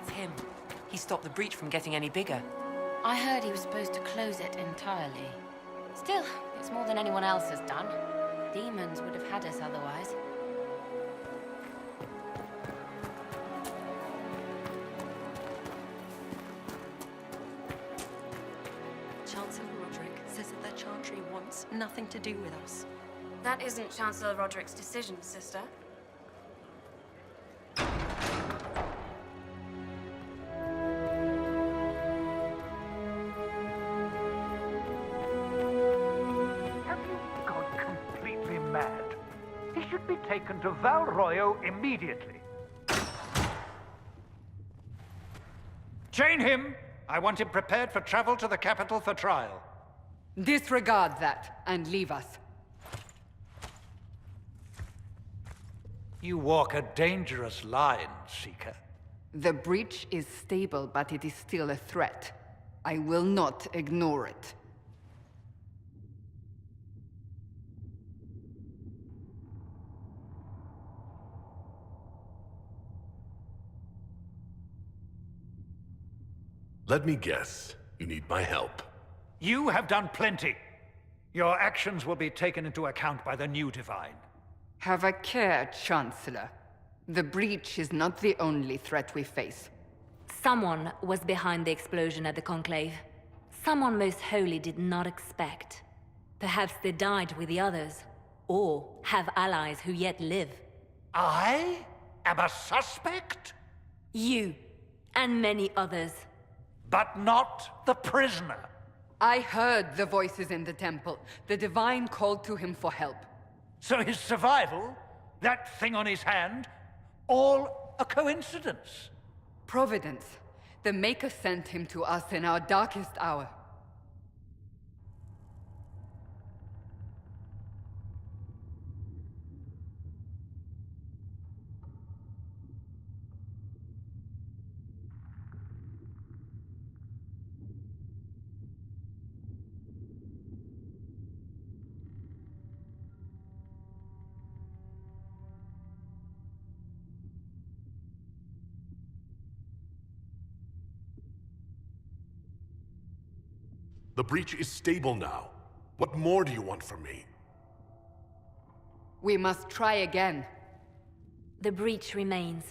That's him. He stopped the breach from getting any bigger. I heard he was supposed to close it entirely. Still, it's more than anyone else has done. Demons would have had us otherwise. Chancellor Roderick says that their chantry wants nothing to do with us. That isn't Chancellor Roderick's decision, sister. Taken to Val Royo immediately. Chain him! I want him prepared for travel to the capital for trial. Disregard that, and leave us. You walk a dangerous line, Seeker. The breach is stable, but it is still a threat. I will not ignore it. Let me guess. You need my help. You have done plenty. Your actions will be taken into account by the new Divine. Have a care, Chancellor. The breach is not the only threat we face. Someone was behind the explosion at the Conclave. Someone Most Holy did not expect. Perhaps they died with the others, or have allies who yet live. I am a suspect? You, and many others. But not the prisoner. I heard the voices in the temple. The Divine called to him for help. So his survival, that thing on his hand, all a coincidence? Providence. The Maker sent him to us in our darkest hour. The breach is stable now. What more do you want from me? We must try again. The breach remains,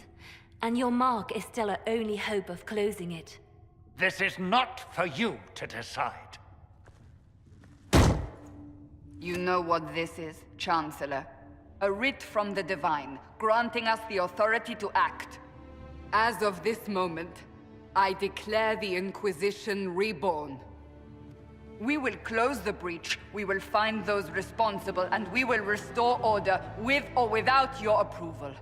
and your mark is still our only hope of closing it. This is not for you to decide. You know what this is, Chancellor. A writ from the Divine, granting us the authority to act. As of this moment, I declare the Inquisition reborn. We will close the breach, we will find those responsible, and we will restore order, with or without your approval.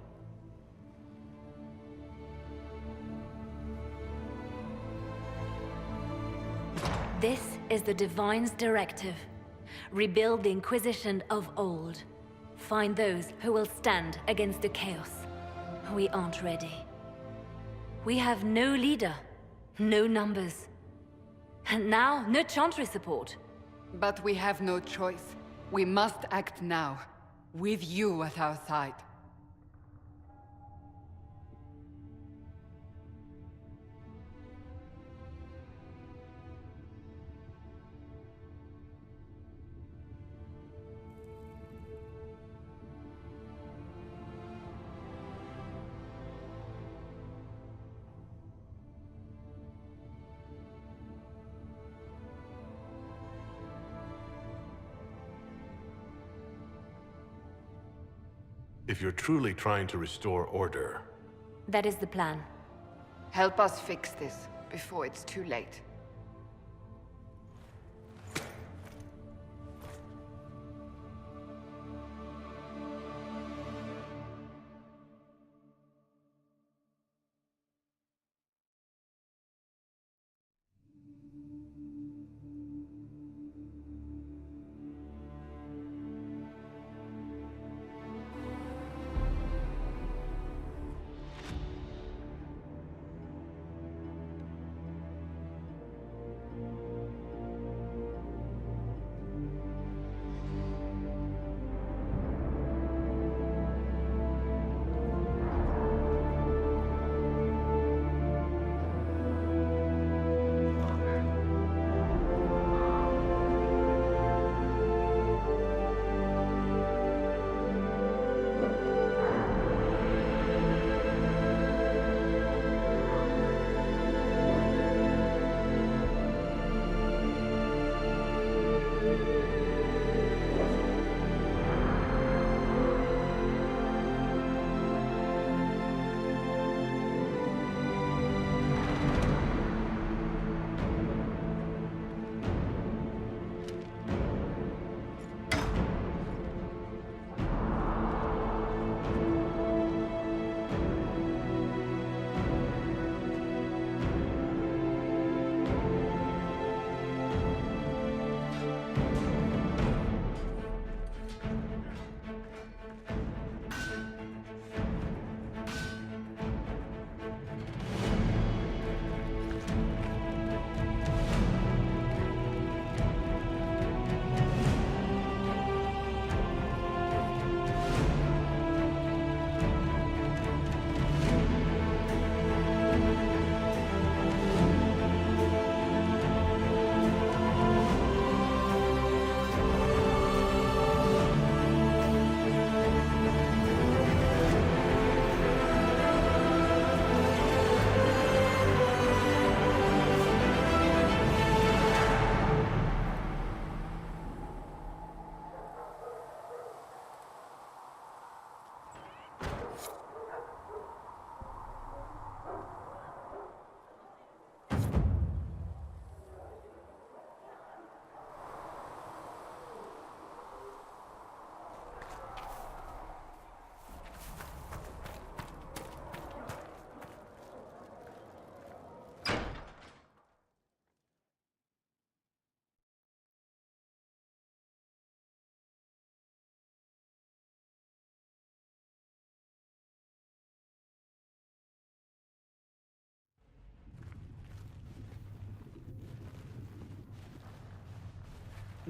This is the Divine's directive. Rebuild the Inquisition of old. Find those who will stand against the chaos. We aren't ready. We have no leader, no numbers. And now, no Chantry support. But we have no choice. We must act now, with you at our side. If you're truly trying to restore order... That is the plan. Help us fix this, before it's too late.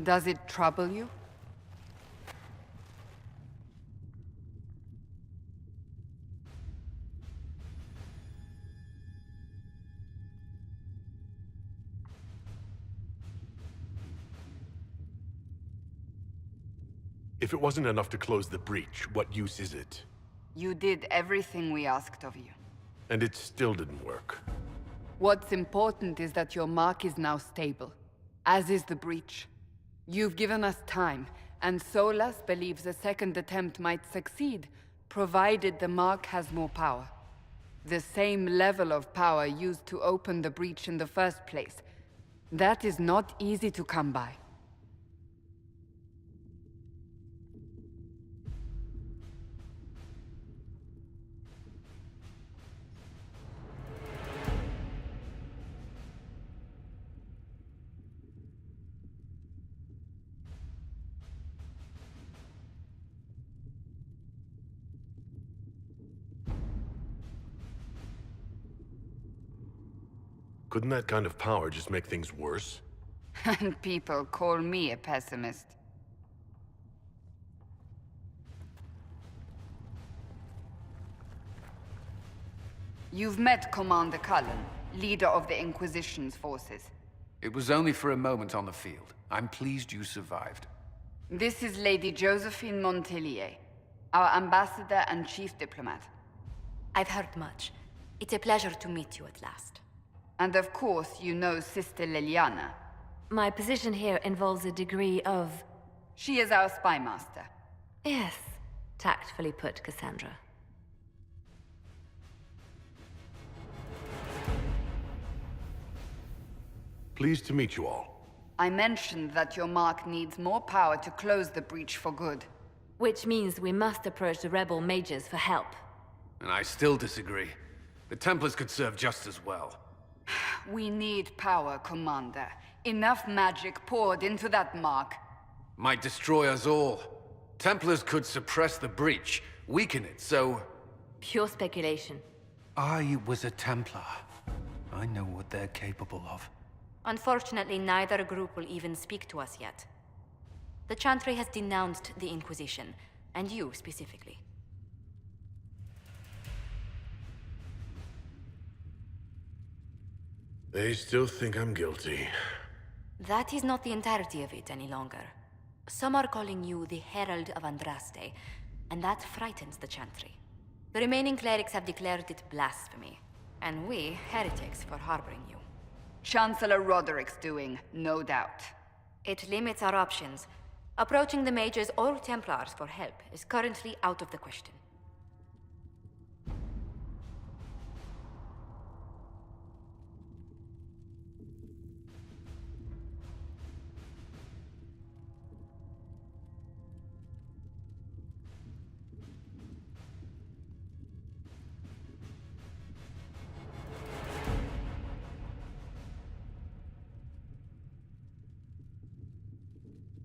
Does it trouble you? If it wasn't enough to close the breach, what use is it? You did everything we asked of you. And it still didn't work. What's important is that your mark is now stable, as is the breach. You've given us time, and Solas believes a second attempt might succeed, provided the mark has more power. The same level of power used to open the breach in the first place. That is not easy to come by. Couldn't that kind of power just make things worse? And people call me a pessimist. You've met Commander Cullen, leader of the Inquisition's forces. It was only for a moment on the field. I'm pleased you survived. This is Lady Josephine Montelier, our ambassador and chief diplomat. I've heard much. It's a pleasure to meet you at last. And of course, you know Sister Liliana. My position here involves a degree of... She is our spy master. Yes, tactfully put, Cassandra. Pleased to meet you all. I mentioned that your mark needs more power to close the breach for good. Which means we must approach the rebel mages for help. And I still disagree. The Templars could serve just as well. We need power, Commander. Enough magic poured into that mark. Might destroy us all. Templars could suppress the breach, weaken it, so... Pure speculation. I was a Templar. I know what they're capable of. Unfortunately, neither group will even speak to us yet. The Chantry has denounced the Inquisition, and you specifically. They still think I'm guilty. That is not the entirety of it any longer. Some are calling you the Herald of Andraste, and that frightens the Chantry. The remaining clerics have declared it blasphemy, and we, heretics, for harboring you. Chancellor Roderick's doing, no doubt. It limits our options. Approaching the mages or Templars for help is currently out of the question.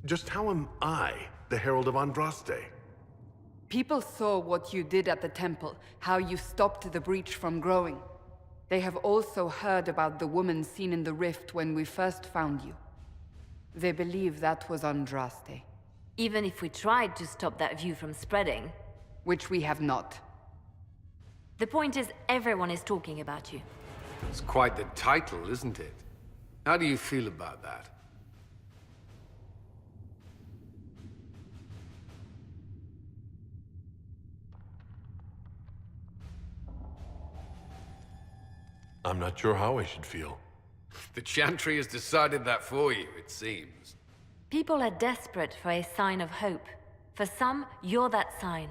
Just how am I the Herald of Andraste? People saw what you did at the temple, how you stopped the breach from growing. They have also heard about the woman seen in the rift when we first found you. They believe that was Andraste. Even if we tried to stop that view from spreading. Which we have not. The point is, everyone is talking about you. It's quite the title, isn't it? How do you feel about that? I'm not sure how I should feel. The Chantry has decided that for you, it seems. People are desperate for a sign of hope. For some, you're that sign.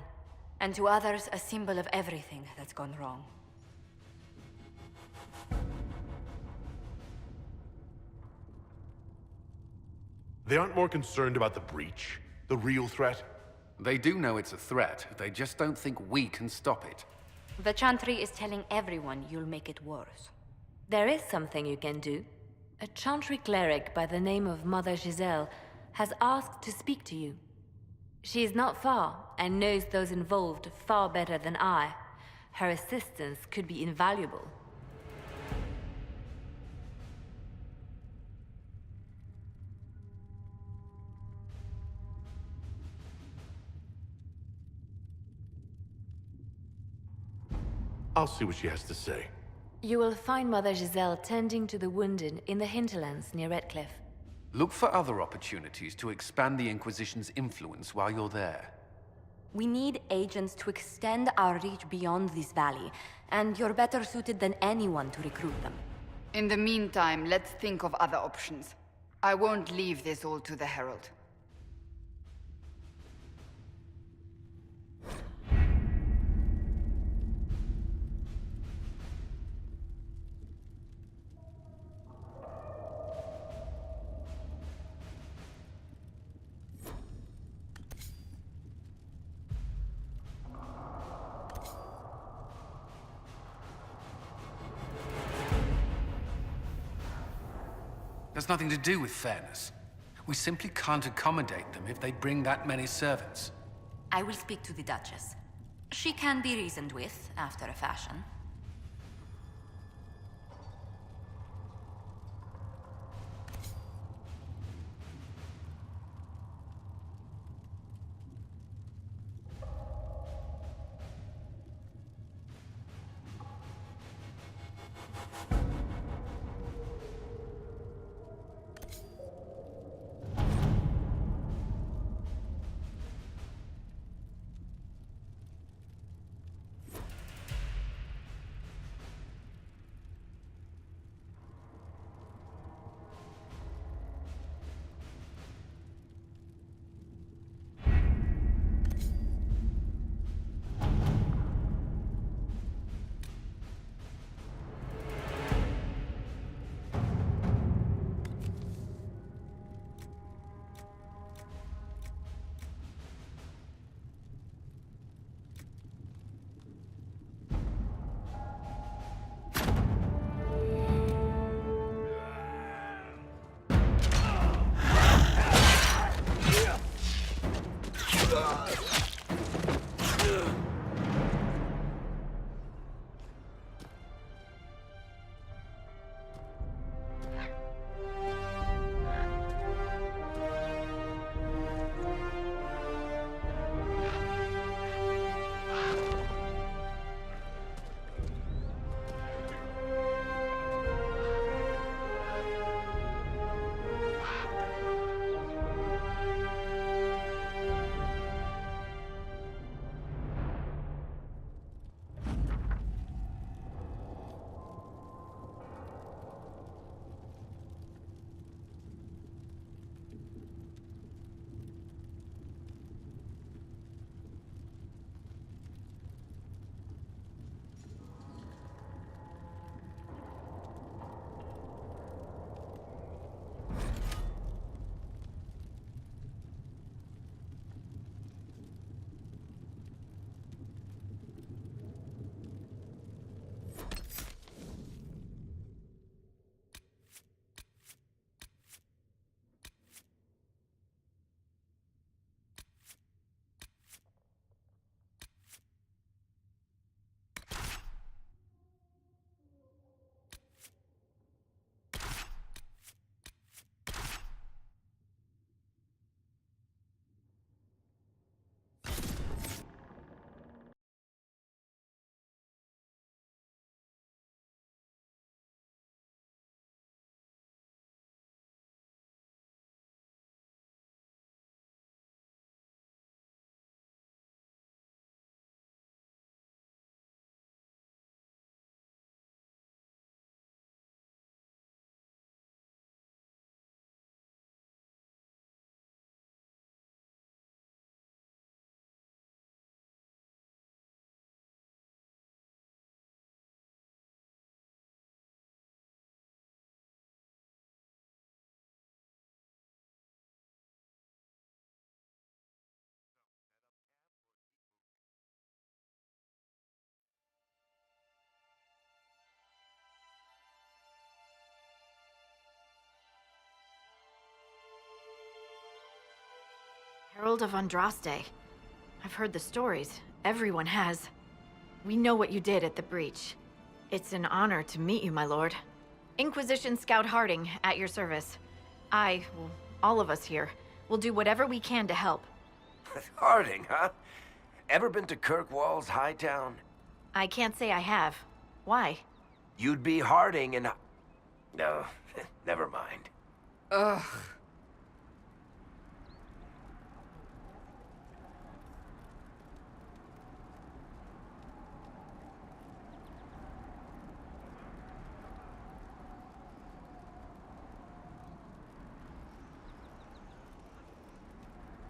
And to others, a symbol of everything that's gone wrong. They aren't more concerned about the breach, the real threat? They do know it's a threat, they just don't think we can stop it. The Chantry is telling everyone you'll make it worse. There is something you can do. A Chantry cleric by the name of Mother Giselle has asked to speak to you. She is not far, and knows those involved far better than I. Her assistance could be invaluable. I'll see what she has to say. You will find Mother Giselle tending to the wounded in the hinterlands near Redcliffe. Look for other opportunities to expand the Inquisition's influence while you're there. We need agents to extend our reach beyond this valley, and you're better suited than anyone to recruit them. In the meantime, let's think of other options. I won't leave this all to the Herald. Has nothing to do with fairness. We simply can't accommodate them if they bring that many servants. I will speak to the Duchess. She can be reasoned with, after a fashion. Herald of Andraste. I've heard the stories. Everyone has. We know what you did at the breach. It's an honor to meet you, my lord. Inquisition Scout Harding, at your service. All of us here, will do whatever we can to help. Harding, huh? Ever been to Kirkwall's Hightown? I can't say I have. Why? You'd be Harding and... No, never mind. Ugh.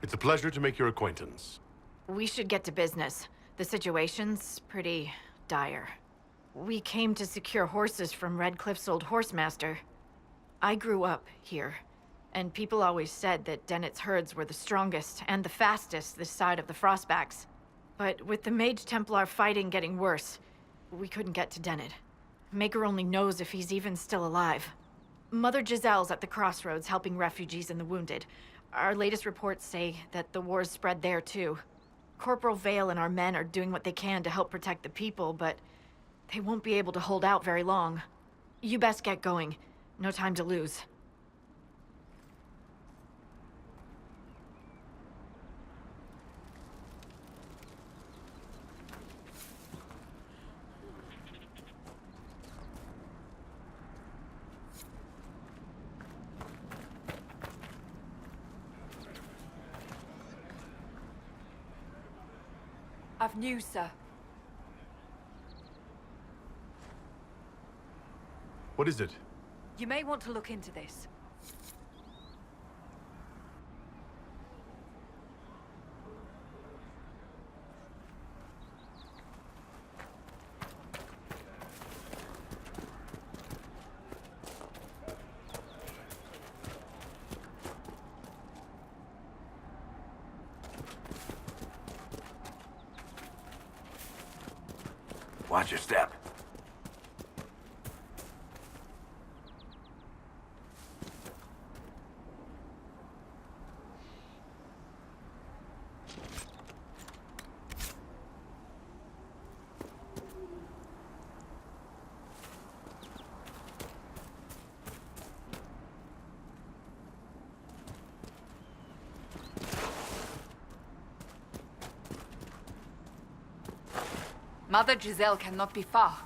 It's a pleasure to make your acquaintance. We should get to business. The situation's pretty dire. We came to secure horses from Redcliffe's old horsemaster. I grew up here, and people always said that Dennett's herds were the strongest and the fastest this side of the Frostbacks. But with the Mage Templar fighting getting worse, we couldn't get to Dennett. Maker only knows if he's even still alive. Mother Giselle's at the crossroads helping refugees and the wounded. Our latest reports say that the war's spread there too. Corporal Vale and our men are doing what they can to help protect the people, but they won't be able to hold out very long. You best get going. No time to lose. I've news, sir. What is it? You may want to look into this. Watch your step. Mother Giselle cannot be far.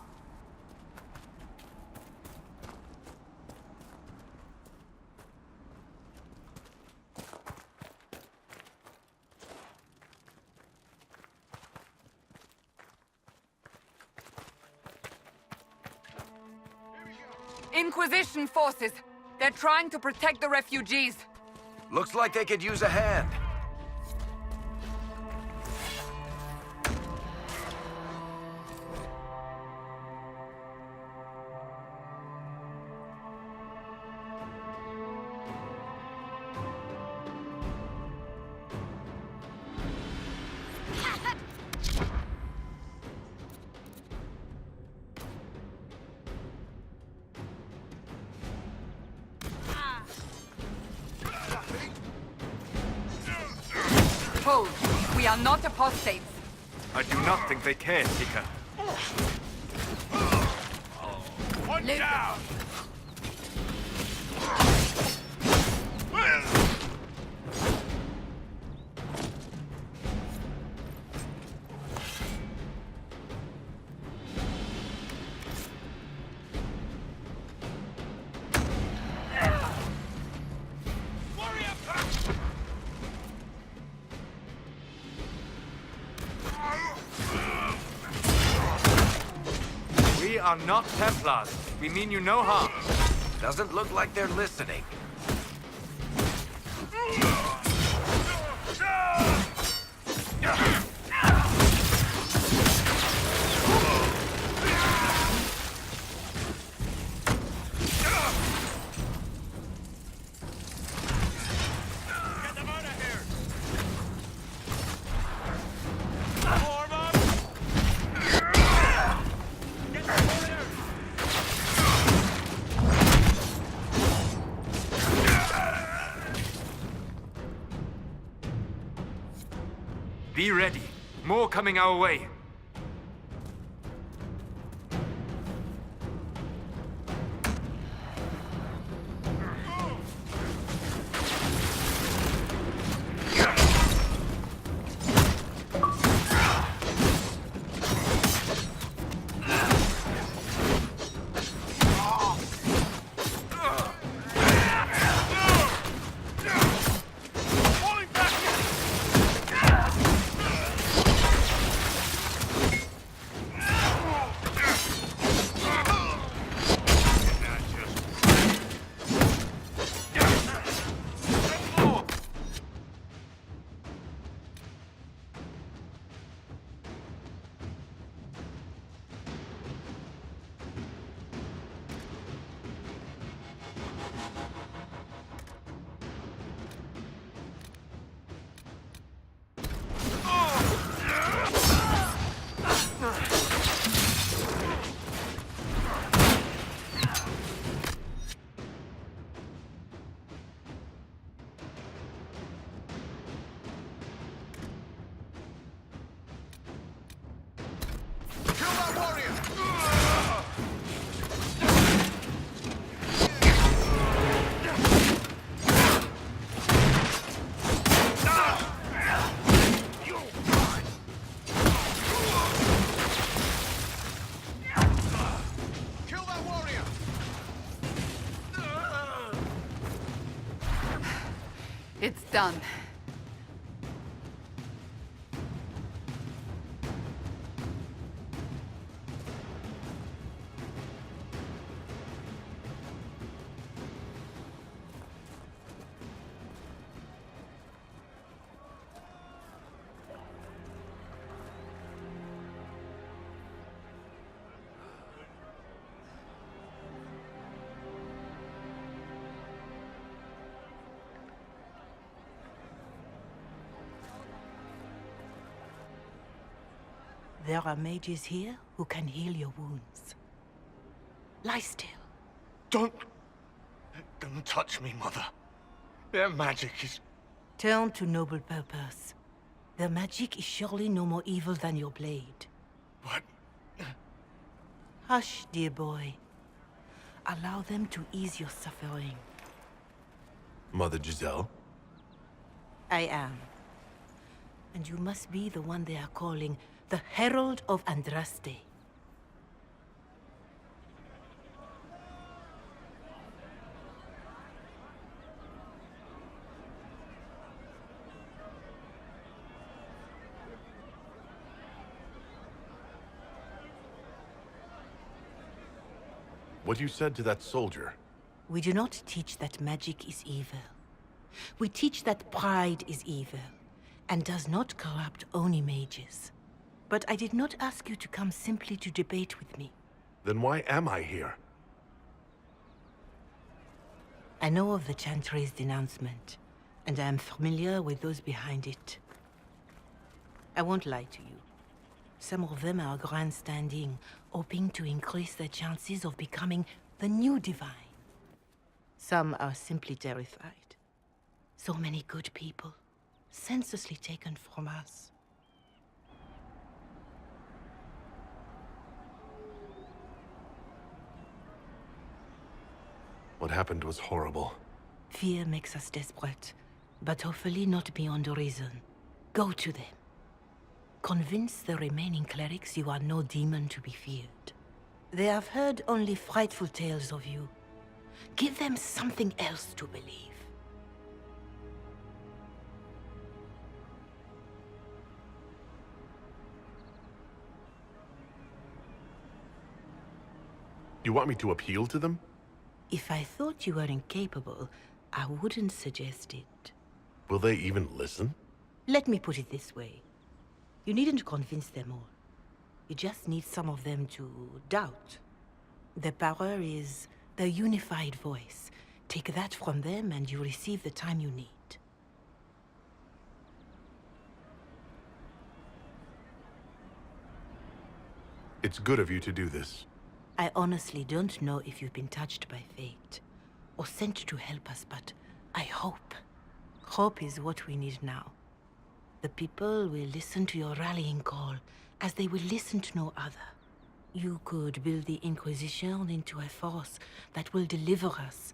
Inquisition forces. They're trying to protect the refugees. Looks like they could use a hand. Hold. We are not apostates. I do not think they care, Seeker. One down! We are not Templars. We mean you no harm. Doesn't look like they're listening. Be ready. More coming our way. It's done. There are mages here who can heal your wounds. Lie still. Don't touch me, Mother. Their magic is... Turn to noble purpose. Their magic is surely no more evil than your blade. What? Hush, dear boy. Allow them to ease your suffering. Mother Giselle? I am. And you must be the one they are calling the Herald of Andraste. What you said to that soldier? We do not teach that magic is evil. We teach that pride is evil, and does not corrupt only mages. But I did not ask you to come simply to debate with me. Then why am I here? I know of the Chantry's denouncement, and I am familiar with those behind it. I won't lie to you. Some of them are grandstanding, hoping to increase their chances of becoming the new divine. Some are simply terrified. So many good people, senselessly taken from us. What happened was horrible. Fear makes us desperate, but hopefully not beyond reason. Go to them. Convince the remaining clerics you are no demon to be feared. They have heard only frightful tales of you. Give them something else to believe. You want me to appeal to them? If I thought you were incapable, I wouldn't suggest it. Will they even listen? Let me put it this way. You needn't convince them all. You just need some of them to doubt. Their power is their unified voice. Take that from them and you receive the time you need. It's good of you to do this. I honestly don't know if you've been touched by fate, or sent to help us, but I hope. Hope is what we need now. The people will listen to your rallying call, as they will listen to no other. You could build the Inquisition into a force that will deliver us,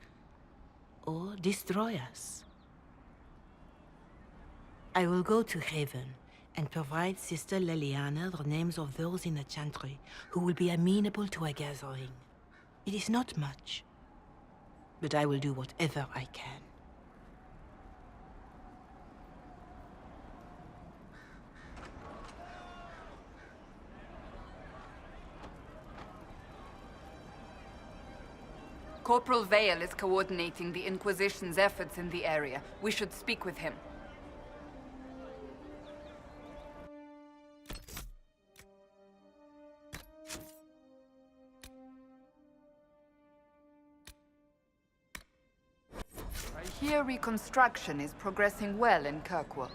or destroy us. I will go to Haven, and provide Sister Leliana the names of those in the Chantry who will be amenable to a gathering. It is not much, but I will do whatever I can. Corporal Vale is coordinating the Inquisition's efforts in the area. We should speak with him. I hear reconstruction is progressing well in Kirkwall.